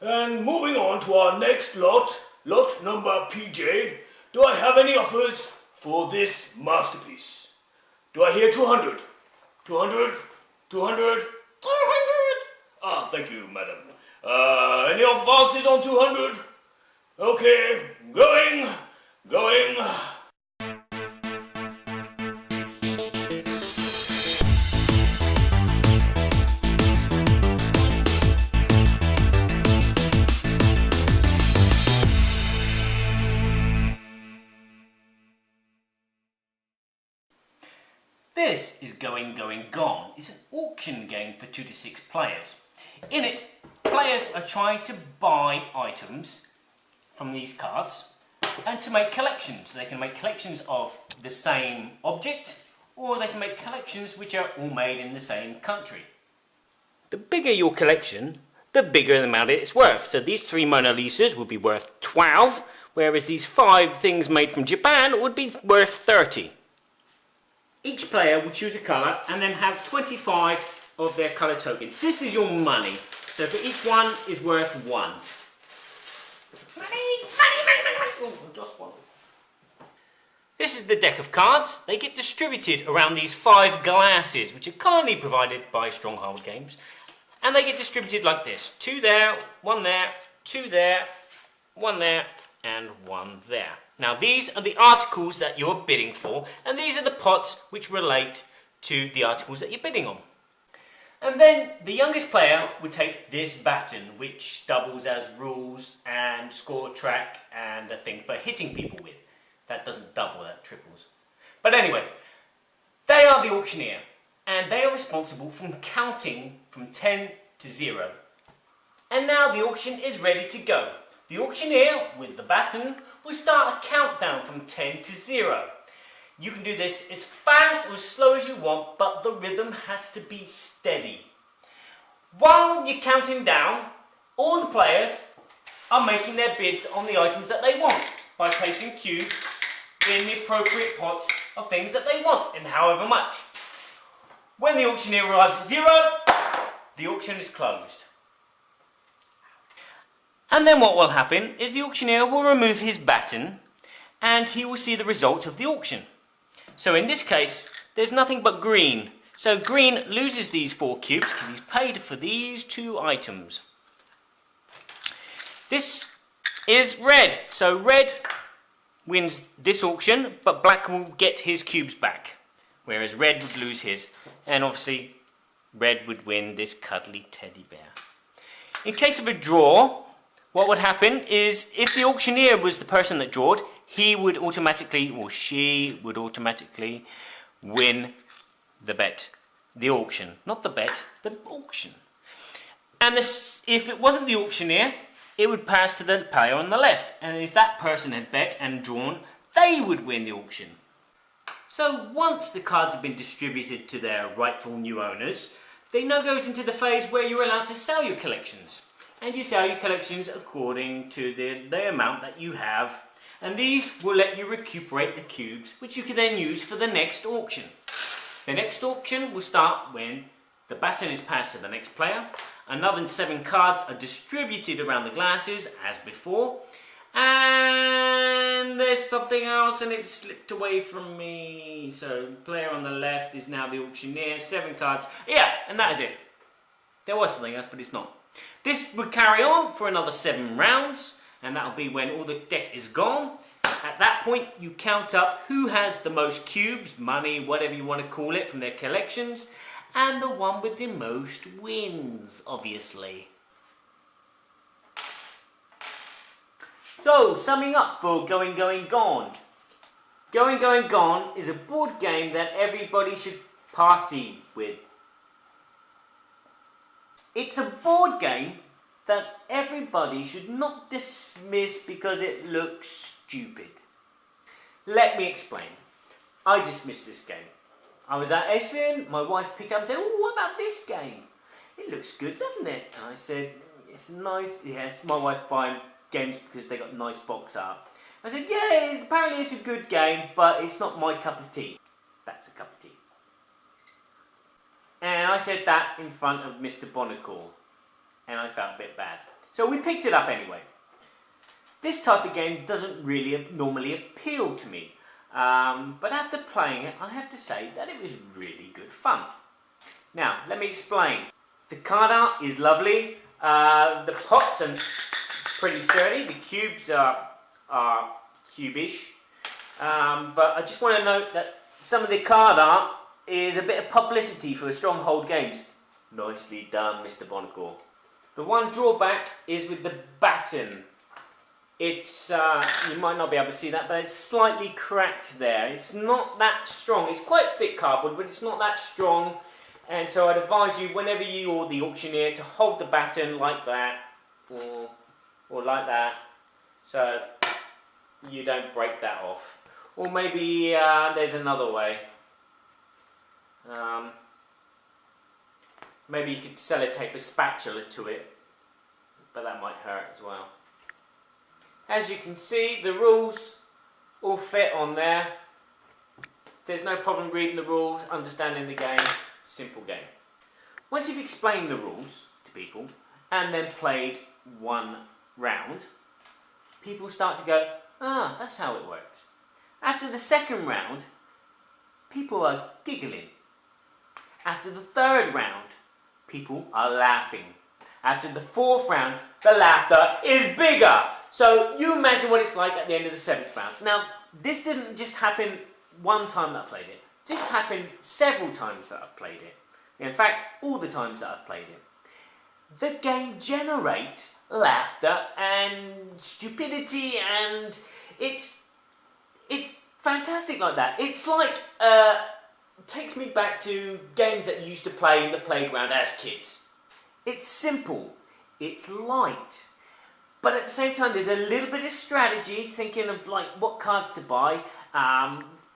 And moving on to our next lot number PJ. Do I have any offers for this masterpiece? Do I hear 200? 200? 200? 200? Ah, thank you, madam. Any advances on 200? Okay, going. This is Going Gone. It's an auction game for 2 to 6 players. In it, players are trying to buy items from these cards and to make collections. They can make collections of the same object, or they can make collections which are all made in the same country. The bigger your collection, the bigger the amount it's worth. So these 3 Mona Lisas would be worth 12, whereas these 5 things made from Japan would be worth 30. Each player will choose a colour and then have 25 of their colour tokens. This is your money. So for each one is worth 1. Money. Oh, just 1. This is the deck of cards. They get distributed around these 5 glasses, which are kindly provided by Stronghold Games. And they get distributed like this. 2 there, 1 there, 2 there, 1 there, and 1 there. Now these are the articles that you're bidding for, and these are the pots which relate to the articles that you're bidding on. And then the youngest player would take this baton, which doubles as rules and score track and a thing for hitting people with. That doesn't double, that triples. But anyway, they are the auctioneer, and they are responsible for counting from 10 to 0. And now the auction is ready to go. The auctioneer, with the baton, will start a countdown from 10 to 0. You can do this as fast or as slow as you want, but the rhythm has to be steady. While you're counting down, all the players are making their bids on the items that they want by placing cubes in the appropriate pots of things that they want, and however much. When the auctioneer arrives at 0, the auction is closed. And then what will happen is the auctioneer will remove his baton and he will see the results of the auction. So in this case, there's nothing but green. So green loses these 4 cubes because he's paid for these 2 items. This is red. So red wins this auction, but black will get his cubes back, whereas red would lose his. And obviously, red would win this cuddly teddy bear. In case of a draw, what would happen is if the auctioneer was the person that drawed, he would automatically, or she would automatically win the bet. The auction. Not the bet, the auction. And this, if it wasn't the auctioneer, it would pass to the player on the left. And if that person had bet and drawn, they would win the auction. So once the cards have been distributed to their rightful new owners, they now goes into the phase where you're allowed to sell your collections. And you sell your collections according to the amount that you have. And these will let you recuperate the cubes, which you can then use for the next auction. The next auction will start when the baton is passed to the next player. Another 7 cards are distributed around the glasses as before. And there's something else and it slipped away from me. So the player on the left is now the auctioneer. 7 cards. Yeah, and that is it. There was something else, but it's not. This would carry on for another 7 rounds, and that'll be when all the deck is gone. At that point, you count up who has the most cubes, money, whatever you want to call it, from their collections, and the one with the most wins, obviously. So, summing up for Going Gone. Going Gone is a board game that everybody should party with. It's a board game that everybody should not dismiss because it looks stupid. Let me explain. I dismissed this game. I was at Essen, my wife picked up and said, "Oh, what about this game? It looks good, doesn't it?" And I said, "It's nice." Yes, my wife buying games because they got nice box art. I said, "Yeah, apparently it's a good game, but it's not my cup of tea." That's a cup of tea. And I said that in front of Mr. Bonacore, and I felt a bit bad. So we picked it up anyway. This type of game doesn't really normally appeal to me, but after playing it, I have to say that it was really good fun. Now, let me explain. The card art is lovely, the pots are pretty sturdy, the cubes are cubish, but I just want to note that some of the card art is a bit of publicity for Stronghold games. Nicely done, Mr. Bonacore. The one drawback is with the batten. It's, you might not be able to see that, but it's slightly cracked there. It's not that strong. It's quite thick cardboard, but it's not that strong. And so I'd advise you, whenever you or the auctioneer, to hold the batten like that, or like that, so you don't break that off. Or maybe there's another way. Maybe you could sellotape a spatula to it, but that might hurt as well. As you can see, the rules all fit on there. There's no problem reading the rules, understanding the game. Simple game. Once you've explained the rules to people and then played one round, people start to go, ah, that's how it works. After the second round, people are giggling. After the third round, people are laughing. After the fourth round, the laughter is bigger. So you imagine what it's like at the end of the seventh round. Now, this didn't just happen one time that I played it. This happened several times that I've played it. In fact, all the times that I've played it. The game generates laughter and stupidity, and it's fantastic like that. It's like, takes me back to games that you used to play in the playground as kids. It's simple, it's light, but at the same time there's a little bit of strategy, thinking of like what cards to buy,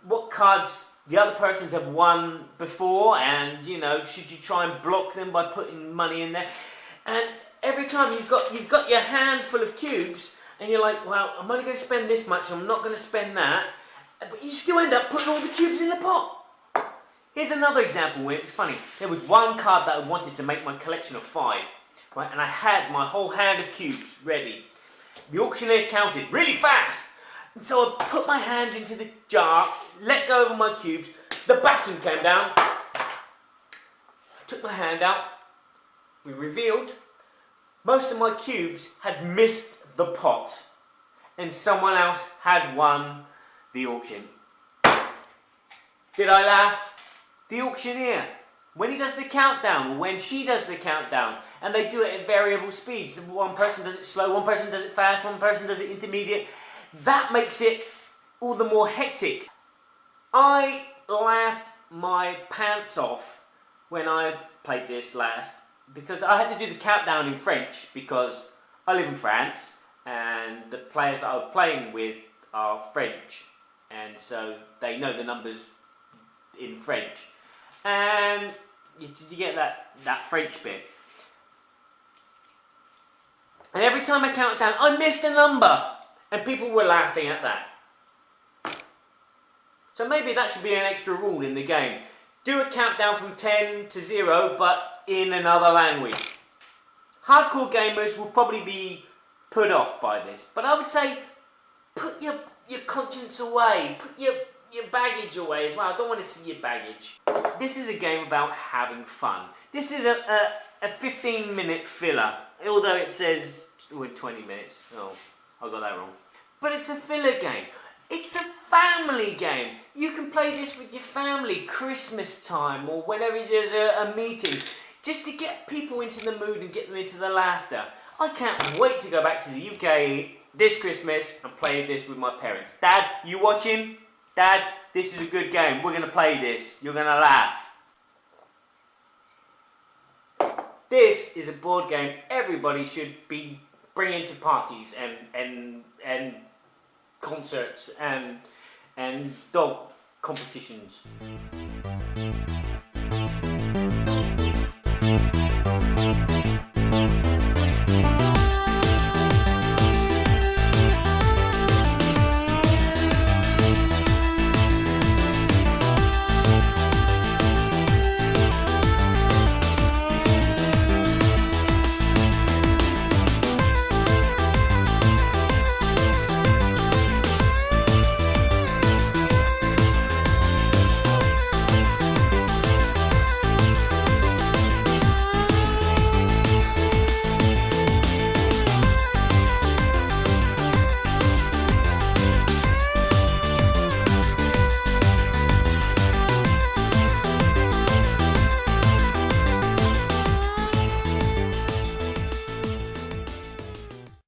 what cards the other persons have won before, and you know, should you try and block them by putting money in there? And every time you've got your hand full of cubes, and you're like, well, I'm only going to spend this much, I'm not going to spend that, but you still end up putting all the cubes in the pot. Here's another example where it was funny. There was one card that I wanted to make my collection of 5, right? And I had my whole hand of cubes ready. The auctioneer counted really fast. And so I put my hand into the jar, let go of my cubes, the batten came down, took my hand out, we revealed most of my cubes had missed the pot and someone else had won the auction. Did I laugh? The auctioneer, when he does the countdown, or when she does the countdown, and they do it at variable speeds, one person does it slow, one person does it fast, one person does it intermediate, that makes it all the more hectic. I laughed my pants off when I played this last, because I had to do the countdown in French, because I live in France, and the players that I was playing with are French, and so they know the numbers in French. And you get that French bit. And every time I count down, I missed a number. And people were laughing at that. So maybe that should be an extra rule in the game. Do a countdown from 10 to 0, but in another language. Hardcore gamers will probably be put off by this. But I would say, put your conscience away. Put your baggage away as well. I don't want to see your baggage. This is a game about having fun. This is a 15-minute filler, although it says 20 minutes. Oh, I got that wrong. But it's a filler game. It's a family game. You can play this with your family, Christmas time, or whenever there's a meeting, just to get people into the mood and get them into the laughter. I can't wait to go back to the UK this Christmas and play this with my parents. Dad, you watching? Dad, this is a good game. We're going to play this. You're going to laugh. This is a board game everybody should be bringing to parties and concerts and dog competitions.